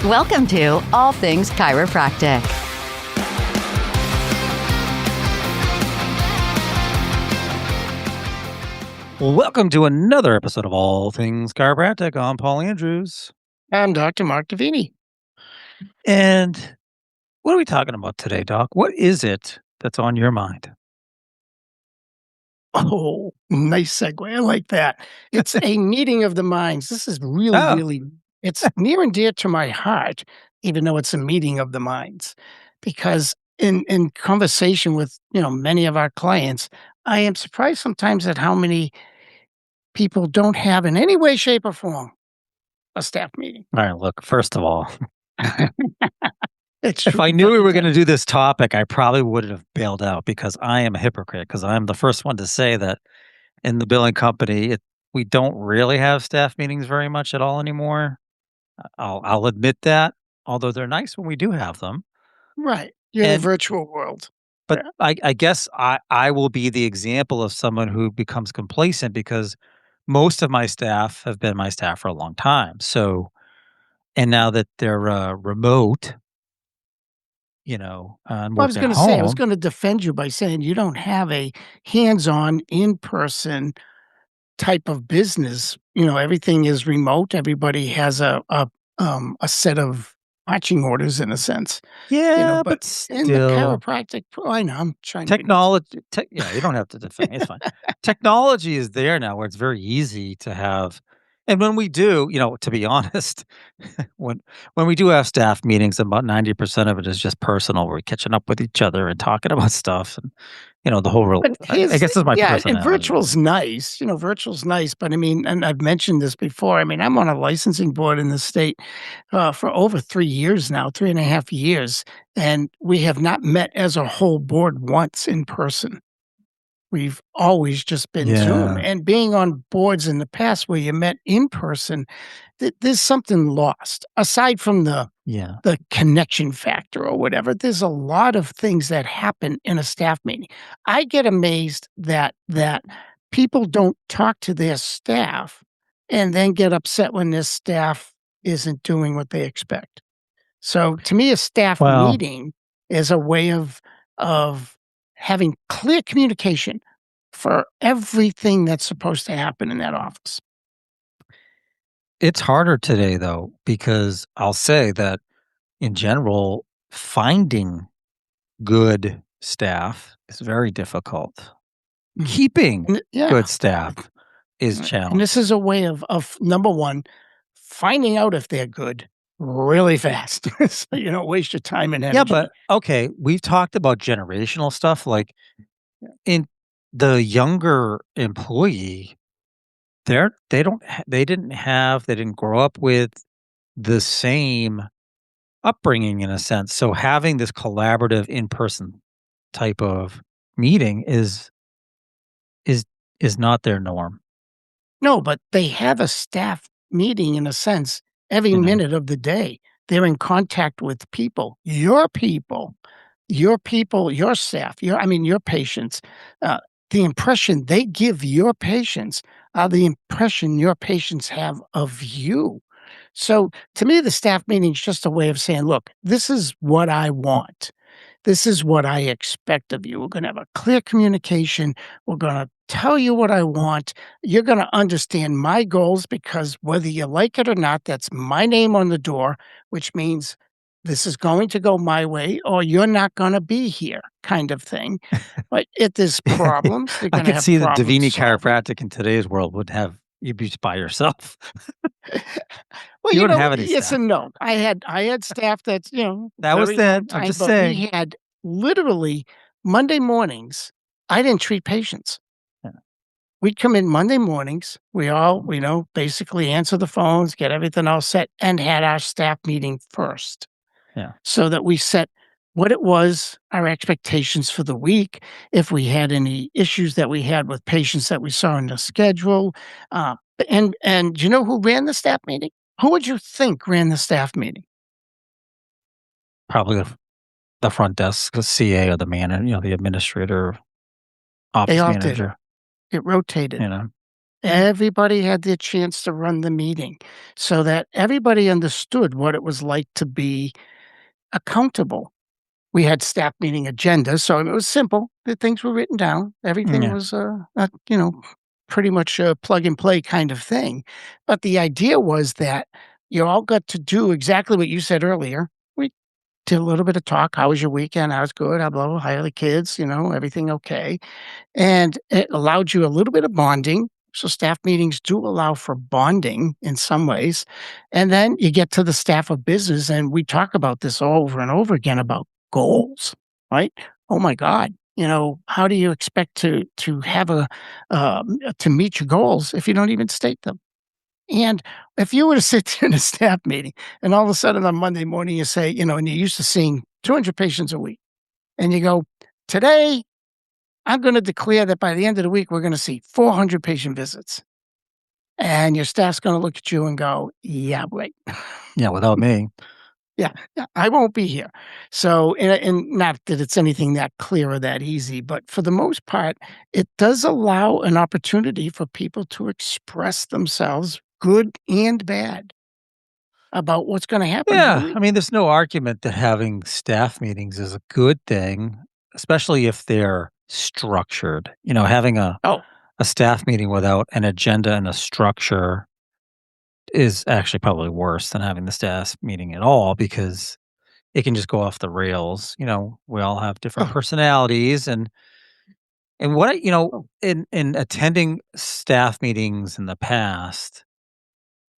Welcome to All Things Chiropractic. Welcome to another episode of All Things Chiropractic. I'm Paul Andrews. I'm Dr. Mark Davini. And what are we talking about today, Doc? What is it that's on your mind? Oh, nice segue. I like that. It's a meeting of the minds. This is really, it's near and dear to my heart, even though it's a meeting of the minds. Because in conversation with, many of our clients, I am surprised sometimes at how many people don't have in any way, shape, or form a staff meeting. All right, look, first of all, It's if I true, knew we but were going to do this topic, I probably would have bailed out because I am a hypocrite, because I'm the first one to say that in the billing company, we don't really have staff meetings very much at all anymore. I'll admit that, although they're nice when we do have them. right. You're in the And virtual world. But Yeah. I guess I will be the example of someone who becomes complacent because most of my staff have been my staff for a long time. So, and now that they're remote, and Well, I was work at gonna say, I was home. gonna defend you by saying you don't have a hands-on, in-person type of business. Everything is remote. Everybody has a set of marching orders in a sense, Yeah, but but in the still, chiropractic I know, I'm trying to be nice. technology. Yeah, you don't have to defend me. It's fine. Technology is there now where it's very easy to have. And when we do, to be honest, when when we do have staff meetings, about 90% of it is just personal. We're catching up with each other and talking about stuff, and the whole real. But I guess it's my and personality. virtual's nice, virtual's nice, but I mean, and I've mentioned this before, I mean, I'm on a licensing board in the state, for over 3 years now, 3.5 years, and we have not met as a whole board once in person. We've always just been Zoom, Yeah, and being on boards in the past where you met in person, there's something lost. Aside from yeah. the connection factor or whatever, there's a lot of things that happen in a staff meeting. I get amazed that people don't talk to their staff and then get upset when their staff isn't doing what they expect. So to me, a staff Well, meeting is a way of having clear communication for everything that's supposed to happen in that office. it's harder today though because I'll say that in general, finding good staff is very difficult. Mhm. Keeping Yeah. good staff is And this challenging. is a way of number 1, finding out if they're good really fast, so you don't waste your time and Yeah, energy. but okay, we've talked about generational stuff. Like in the younger employee, they didn't grow up with the same upbringing in a sense. So having this collaborative in person type of meeting is is not their norm. No, but they have a staff meeting in a sense every You know. minute of the day. They're in contact with people, your staff, your patients. Uh, the impression they give your patients are the impression your patients have of you. So to me, the staff meeting is just a way of saying, look, this is what I want. This is what I expect of you. We're going to have a clear communication. We're going to tell you what I want. You're going to understand my goals because whether you like it or not, that's my name on the door, which means this is going to go my way or you're not going to be here, kind of thing. But if there's problems, they're I going to could have see that problem Davini solving. Chiropractic in today's world would have you be by yourself. Well, You wouldn't have any yes staff. and no. I had staff that's, That was very long then. I'm time, just but saying. we had literally Monday mornings, I didn't treat patients. Yeah. We'd come in Monday mornings, we all, basically answer the phones, get everything all set, and had our staff meeting first Yeah. so that we set what it was, our expectations for the week, if we had any issues that we had with patients that we saw in the schedule. Uh, and do you know who ran the staff meeting? Who would you think ran the staff meeting? Probably the front desk, the CA or the manager, the administrator, They office all did. manager, It rotated. you know. Everybody had their chance to run the meeting so that everybody understood what it was like to be accountable. We had staff meeting agendas, so it was simple. The things were written down. Everything Yeah. was, pretty much a plug and play kind of thing. But the idea was that you all got to do exactly what you said earlier. We did a little bit of talk. How was your weekend? How was good? How blah, blah, how are the kids? Everything okay? And it allowed you a little bit of bonding. So staff meetings do allow for bonding in some ways. And then you get to the staff of business, and we talk about this over and over again about goals, right? Oh my God. How do you expect to have to meet your goals if you don't even state them? And if you were to sit there in a staff meeting and all of a sudden on Monday morning you say, and you're used to seeing 200 patients a week, and you go, today I'm gonna declare that by the end of the week, we're gonna see 400 patient visits. And your staff's gonna look at you and go, "Yeah, right. Yeah, without me. Yeah, yeah, I won't be here." So, and not that it's anything that clear or that easy, but for the most part, it does allow an opportunity for people to express themselves, good and bad, about what's gonna happen for the Yeah, week. I mean, there's no argument that having staff meetings is a good thing, especially if they're structured. Having Oh, a staff meeting without an agenda and a structure is actually probably worse than having the staff meeting at all because it can just go off the rails. We all have different oh, personalities and what oh, in attending staff meetings in the past,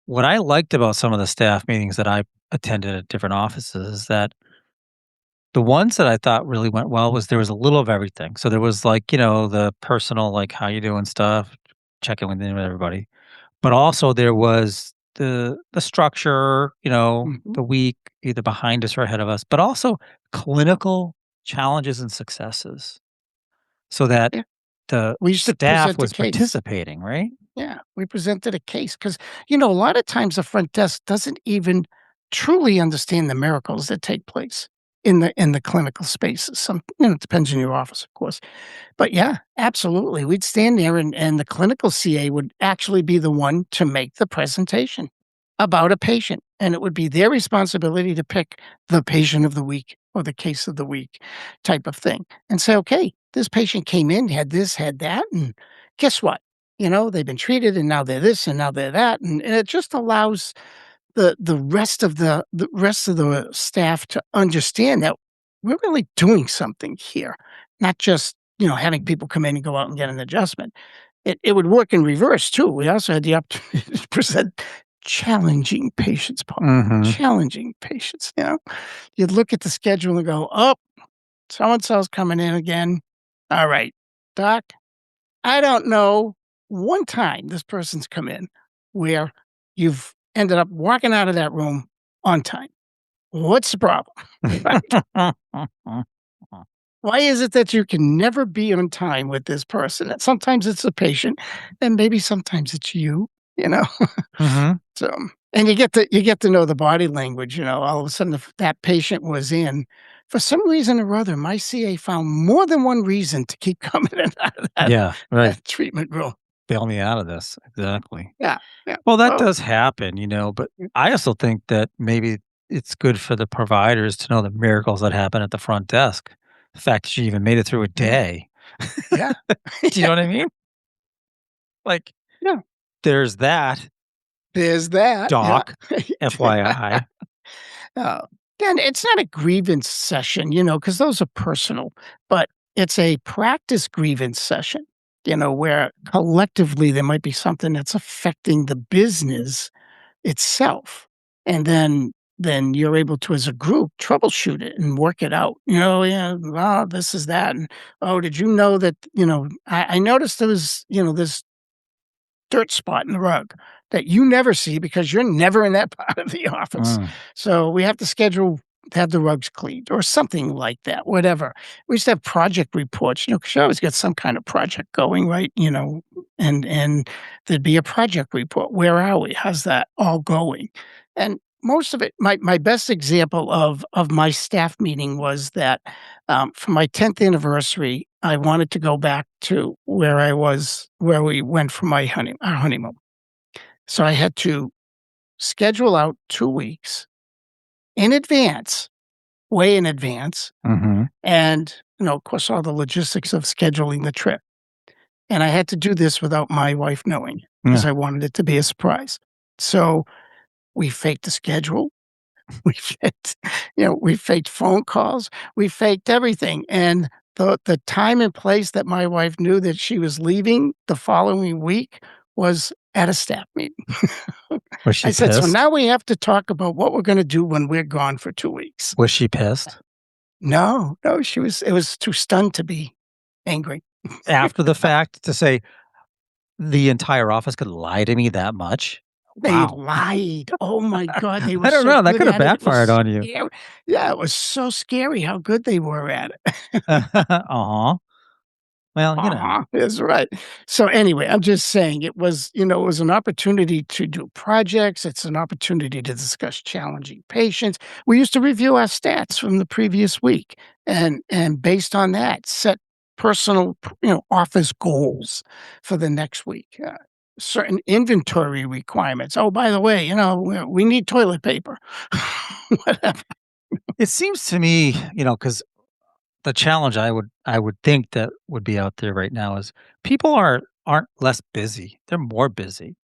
what I liked about some of the staff meetings that I attended at different offices is that the ones that I thought really went well was there was a little of everything. So there was like, the personal, like, how you doing stuff, checking with everybody. But also there was the structure, mhm, the week either behind us or ahead of us, but also clinical challenges and successes so that yeah. the We used to staff present a was case. participating, right? Yeah, we presented a case because, a lot of times the front desk doesn't even truly understand the miracles that take place in the clinical spaces. It depends on your office, of course. But yeah, absolutely. We'd stand there and the clinical CA would actually be the one to make the presentation about a patient. And it would be their responsibility to pick the patient of the week or the case of the week type of thing and say, okay, this patient came in, had this, had that. And guess what? They've been treated and now they're this and now they're that. And it just allows the rest of the staff to understand that we're really doing something here, not just, having people come in and go out and get an adjustment. It would work in reverse too. We also had the opportunity to present challenging patients, Paul, Mhm. challenging patients, You'd look at the schedule and go, "Oh, so and so's coming in again. All right, doc, I don't know one time this person's come in where you've ended up walking out of that room on time. What's the problem? Right? Why is it that you can never be on time with this person? And sometimes it's the patient, and maybe sometimes it's you, you know? Mhm. So, and you get to know the body language, all of a sudden if that patient was in, for some reason or other, my CA found more than one reason to keep coming in and out of that Yeah, right. that treatment room. Bail me out of this. Exactly. Yeah, yeah. Well, that Oh, does happen, but I also think that maybe it's good for the providers to know the miracles that happen at the front desk. The fact that she even made it through a yeah, day. yeah, Do you yeah, know what I mean? Like, yeah. there's that, There's that, yeah. doc, FYI. Oh, and it's not a grievance session, because those are personal, but it's a practice grievance session, where collectively there might be something that's affecting the business itself. And then you're able to, as a group, troubleshoot it and work it out. Yeah, well, this is that. And oh, did you know that, I noticed there was, this dirt spot in the rug that you never see because you're never in that part of the office. Mm. So we have to schedule to have the rugs cleaned or something like that, whatever. We used to have project reports, because you always get some kind of project going, right? And there'd be a project report. Where are we? How's that all going? And most of it, my best example of my staff meeting was that, for my 10th anniversary, I wanted to go back to where we went for our honeymoon. So I had to schedule out 2 weeks in advance, way in advance, Mhm. and, of course, all the logistics of scheduling the trip. And I had to do this without my wife knowing because Yeah. I wanted it to be a surprise. So we faked the schedule. We faked, we faked phone calls. We faked everything. And the time and place that my wife knew that she was leaving the following week was at a staff meeting. Was I she said, "So pissed? now we have to talk about what we're gonna do when we're gone for 2 weeks." Was she pissed? No, no, it was too stunned to be angry. After the fact to say, "The entire office could lie to me that much?" They Wow. lied. Oh my god, they were I don't so know, that good could have at it. It backfired was on you. scary. Yeah, it was so scary how good they were at it. Aw. Well, Uh-huh, that's right. So, anyway, I'm just saying it was an opportunity to do projects, it's an opportunity to discuss challenging patients. We used to review our stats from the previous week and based on that, set personal, office goals for the next week, certain inventory requirements. "Oh, by the way, we need toilet paper." Whatever. it seems to me, because the challenge I would think that would be out there right now is people aren't less busy, they're more busy.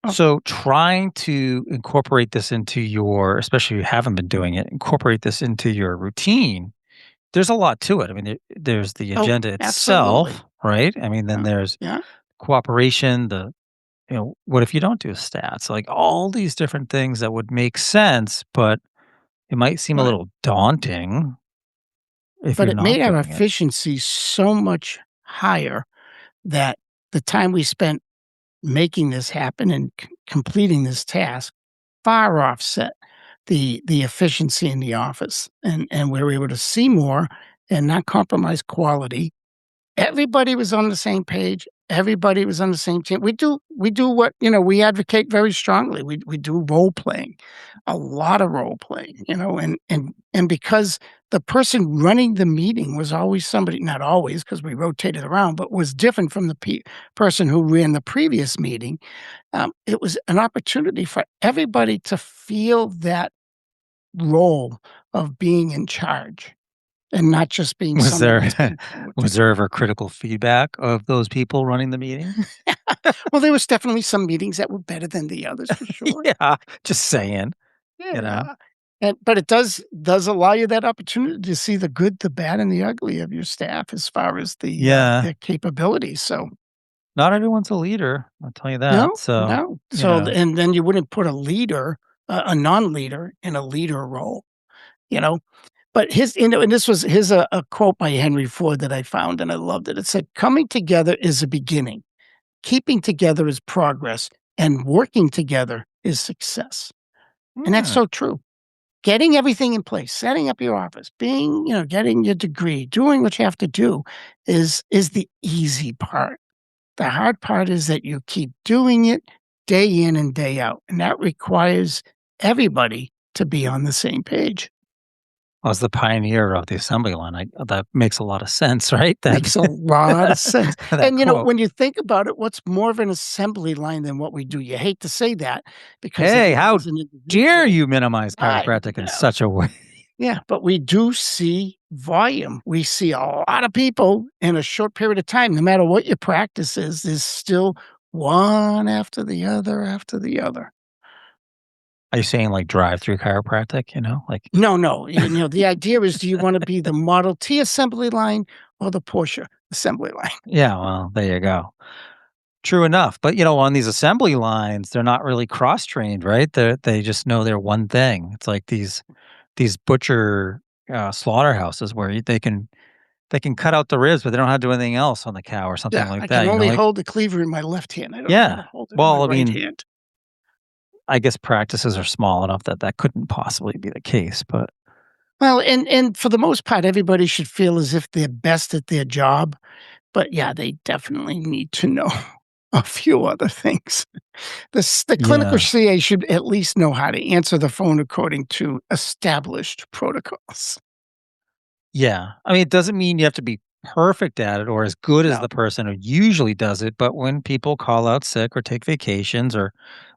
Oh, So trying to incorporate this into your, especially if you haven't been doing it, incorporate this into your routine. There's a lot to it. I mean, there's the oh, agenda absolutely. itself, right? I mean, then Yeah, there's yeah, cooperation, what if you don't do stats? Like all these different things that would make sense, but it might seem a but little daunting if but you're it not made our doing it. efficiency so much higher that the time we spent making this happen and completing this task far offset the efficiency in the office, and we were able to see more and not compromise quality. Everybody was on the same page. Everybody was on the same team. We do what, we advocate very strongly. We do role playing, a lot of role playing, and because the person running the meeting was always somebody, not always because we rotated around, but was different from the person who ran the previous meeting. It was an opportunity for everybody to feel that role of being in charge and not just being Was somebody that's there being told what to was there do. ever critical feedback of those people running the meeting? Well, there was definitely some meetings that were better than the others for sure. Yeah, just saying, you know? Yeah. But it does allow you that opportunity to see the good, the bad, and the ugly of your staff as far as Yeah. their capabilities. So, Not everyone's a leader, I'll tell you that, no, so, no. So, and then you wouldn't put a leader, a non-leader in a leader role, you know? But and this was here's a quote by Henry Ford that I found and I loved it. It said, "Coming together is a beginning. Keeping together is progress, and working together is success." And that's yeah. so true. Getting everything in place, setting up your office, getting your degree, doing what you have to do is the easy part. The hard part is that you keep doing it day in and day out, and that requires everybody to be on the same page. I was the pioneer of the assembly line, that makes a lot of sense, right? That Makes a lot of sense. that And, quote. when you think about it, what's more of an assembly line than what we do? You hate to say that because Hey, again, how as an dare individual, you minimize I chiropractic in know. such a way? Yeah, but we do see volume. We see a lot of people in a short period of time. No matter what your practice is, there's still one after the other. Are you saying, like, drive-through chiropractic, like No, no. The idea is, do you want to be the Model T assembly line or the Porsche assembly line? yeah, well, there you go. True enough, but, on these assembly lines, they're not really cross-trained, right? They just know their one thing. It's like these butcher, slaughterhouses where they can cut out the ribs, but they don't have to do anything else on the cow or something Yeah, like I can that, only like hold the cleaver in my left hand. I don't know how yeah. to hold it in my Well, I right mean, hand. I guess practices are small enough that that couldn't possibly be the case, but Well, and for the most part, everybody should feel as if they're best at their job. But yeah, they definitely need to know a few other things. The clinical Yeah. CA should at least know how to answer the phone according to established protocols. Yeah. I mean, it doesn't mean you have to be perfect at it or as good as No, the person who usually does it, but when people call out sick or take vacations or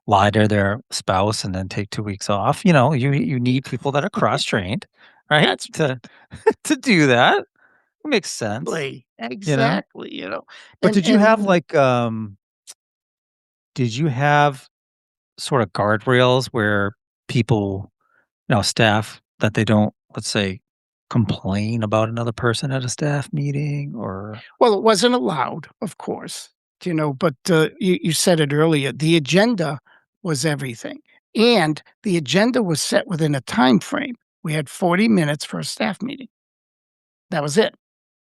lie to their spouse and then take 2 weeks off, you need people that are cross-trained, right? that's To do that. It makes sense, exactly, you know? exactly, But and did you have, and like, did you have sort of guardrails where people, staff that they don't, let's say, complain about another person at a staff meeting or well, it wasn't allowed, of course, but, you said it earlier, the agenda was everything, and the agenda was set within a time frame. We had 40 minutes for a staff meeting. That was it.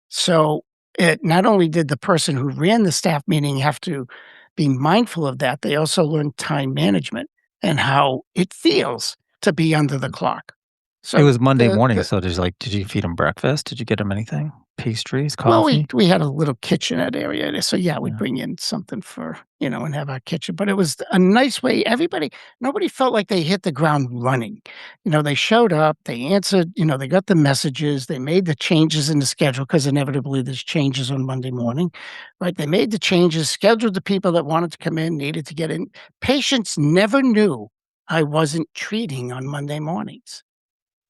So, it not only did the person who ran the staff meeting have to be mindful of that, they also learned time management and how it feels to be under the clock. it So, was Monday morning, the so there's, like, did you feed them breakfast? Did you get them anything? Pastries, well, we coffee? we had a little kitchenette area there, so, yeah, we'd Yeah. bring in something for and have our kitchen, but it was a nice way nobody felt like they hit the ground running. They showed up, they answered, they got the messages, they made the changes in the schedule because inevitably there's changes on Monday morning, right? They made the changes, scheduled the people that wanted to come in, needed to get in. Patients never knew I wasn't treating on Monday mornings.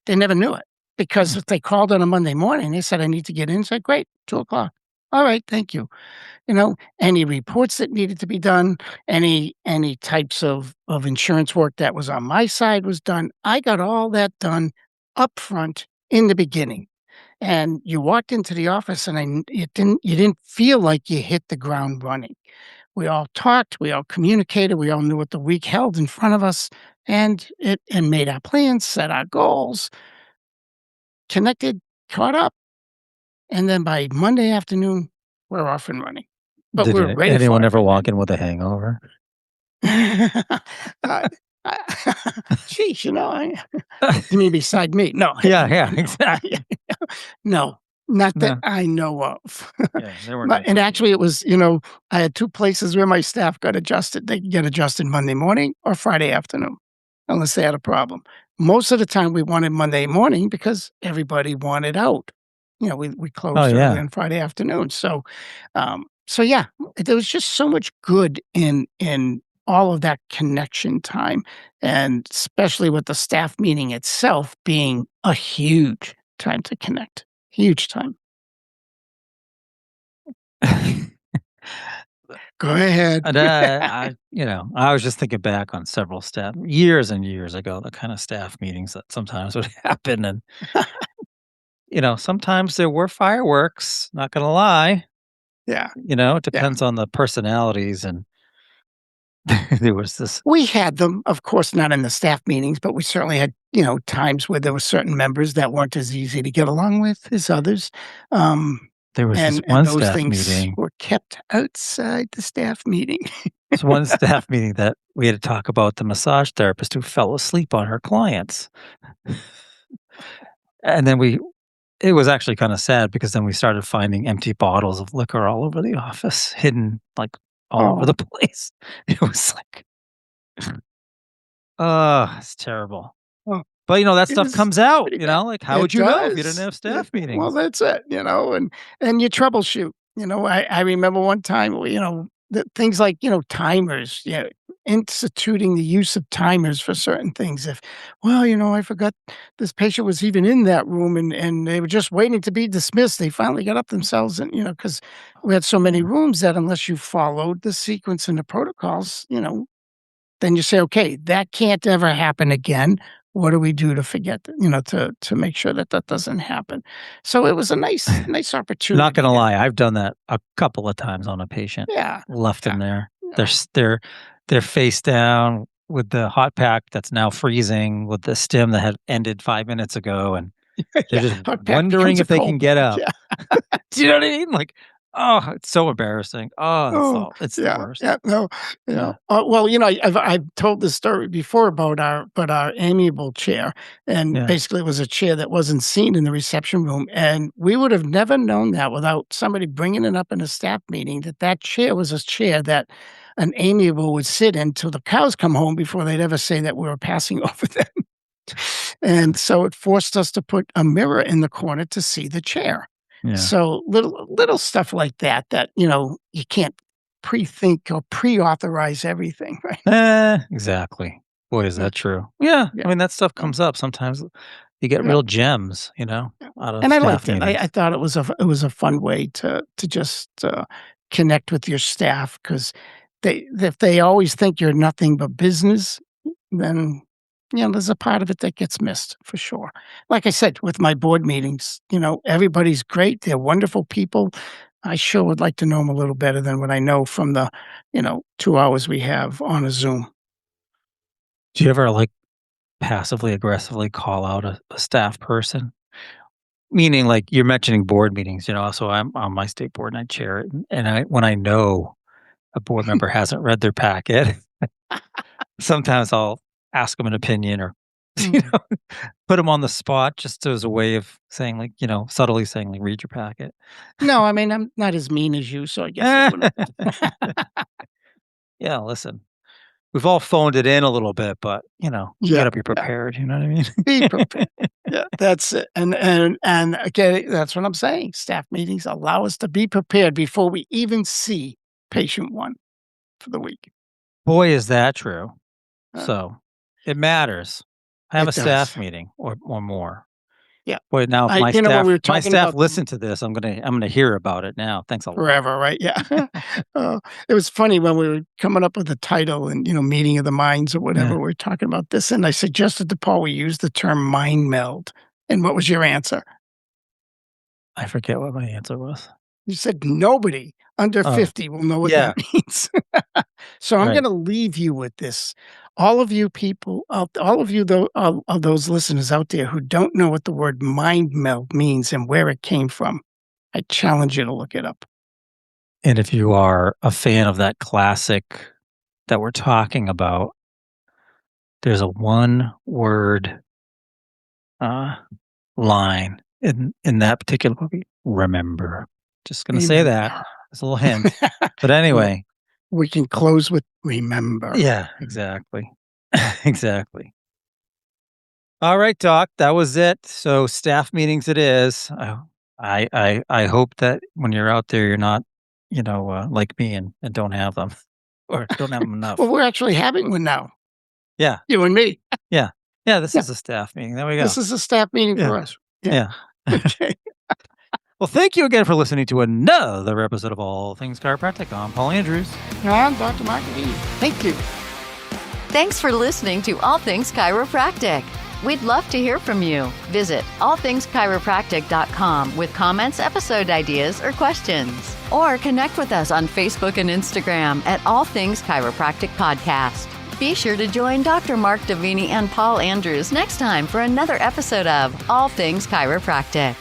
They never knew it, because Mm. if they called on a Monday morning, they said, "I need to get in." Said, "Great, 2 o'clock. All right, thank you." Any reports that needed to be done, any types of insurance work that was on my side was done. I got all that done upfront in the beginning, and you walked into the office, and you didn't feel like you hit the ground running. We all talked, we all communicated, we all knew what the week held in front of us, and made our plans, set our goals, connected, caught up, and then by Monday afternoon, we're off and running. But Did we were ready anyone for it ever by walk then. in with a hangover? Uh, I sheesh, you mean beside me? No, Yeah, yeah, no, exactly. no, not that No. I know of. Yeah, they weren't But good and cookies. actually it was, I had 2 places where my staff got adjusted. They could get adjusted Monday morning or Friday afternoon, unless they had a problem. Most of the time, we wanted Monday morning because everybody wanted out. We Oh, closed early yeah. on Friday afternoon. So yeah, there was just so much good in all of that connection time, and especially with the staff meeting itself being a huge time to connect. Huge time. Go ahead. And, I was just thinking back on several staff years and years ago, the kind of staff meetings that sometimes would happen, and, sometimes there were fireworks, not gonna lie, Yeah, it yeah. depends on the personalities, and there was this We had them, of course, not in the staff meetings, but we certainly had, times where there were certain members that weren't as easy to get along with as others. Um, there was this and one those staff things meeting were kept outside the staff meeting. this one staff meeting that we had to talk about the massage therapist who fell asleep on her clients, and then it was actually kinda sad because then we started finding empty bottles of liquor all over the office, hidden, like, all over Oh, the place. It was like, it's terrible. oh, But, that it stuff was comes out, pretty bad. like, how It would you know if you didn't does. have It staff well, meetings? that's it, and you troubleshoot. I remember one time, the things like, timers, instituting the use of timers for certain things. Well, I forgot this patient was even in that room, and they were just waiting to be dismissed. They finally got up themselves, and, because we had so many Yeah. rooms that unless you followed the sequence and the protocols, then you say, "Okay, that can't ever happen again. What do we do to forget that, to make sure that that doesn't happen?" So it was a nice Not opportunity gonna to lie, I've done that a couple of times on a patient, yeah, left yeah, them there. They're yeah. s they're face down with the hot pack that's now freezing with the stim that had ended 5 minutes ago, and they're Yeah, just hot pack wondering becomes a if they cold can get pack, up. yeah. Do you know what I mean? Like, Oh, it's so embarrassing. Oh, Oh, it's the yeah, worst. yeah, no, yeah. Yeah. Well, I've told this story before about our amiable chair, and Yeah. basically it was a chair that wasn't seen in the reception room, and we would have never known that without somebody bringing it up in a staff meeting, that chair was a chair that an amiable would sit in till the cows come home before they'd ever say that we were passing over them. And so it forced us to put a mirror in the corner to see the chair. Yeah. So little stuff like that, you can't pre-think or pre-authorize everything, right? Exactly. Boy, is Yeah, that true. Yeah. yeah, I mean, that stuff yeah, comes up. Sometimes you get yeah, real gems, yeah. out of And I staff liked it. I meetings. thought it was a fun way to just, connect with your staff because if they always think you're nothing but business, then, there's a part of it that gets missed for sure. Like I said, with my board meetings, everybody's great. They're wonderful people. I sure would like to know them a little better than what I know from the, 2 hours we have on a Zoom. Do you ever like passively aggressively call out a staff person? Meaning, like you're mentioning board meetings, so I'm on my state board and I chair it. And when I know a board member hasn't read their packet, sometimes I'll ask them an opinion or, you Mm. know, put them on the spot just as a way of saying, like, subtly saying, like, read your packet. No, I mean, I'm not as mean as you, so I guess it Eh, wouldn't. yeah, listen, we've all phoned it in a little bit, but, you got Yeah, to be yeah. prepared. You know what I mean? Be prepared. Yeah, that's it. And again, that's what I'm saying. Staff meetings allow us to be prepared before we even see patient 1 for the week. Boy, is that true. Uh, So it matters. Have a it does. staff meeting or more. Yeah. Boy, now if I when we were my talking staff about listen to this, I'm gonna hear about it now. Thanks a lot. forever, right? Yeah. It was funny when we were coming up with the title and, meeting of the minds or whatever, Yeah. we are talking about this, and I suggested to Paul we use the term mind meld. And what was your answer? I forget what my answer was. You said nobody under Oh, 50 will know what that yeah, means. So I'm right. gonna leave you with this. All of you people, all of you though, of those listeners out there who don't know what the word mind meld means and where it came from, I challenge you to look it up. And if you are a fan of that classic that we're talking about, there's a one-word, uh, line in that particular movie, "Remember." Just gonna say that. Remember. It's a little hint. But Well, anyway, we can close with remember. yeah, exactly. Exactly. Alright, doc, that was it. So staff meetings it is. I hope that when you're out there, you're not, like me and don't have them or don't have them Well, enough. we're actually having one now, Yeah, you and me. yeah. Yeah, this Yeah, is a staff meeting. There we go. this is a staff meeting Yeah, for us. Yeah. yeah. Okay. Well, thank you again for listening to another episode of All Things Chiropractic. I'm Paul Andrews. I'm Dr. Mark Davini. Thank you. Thanks for listening to All Things Chiropractic. We'd love to hear from you. Visit allthingschiropractic.com with comments, episode ideas, or questions. Or connect with us on Facebook and Instagram at All Things Chiropractic Podcast. Be sure to join Dr. Mark Davini and Paul Andrews next time for another episode of All Things Chiropractic.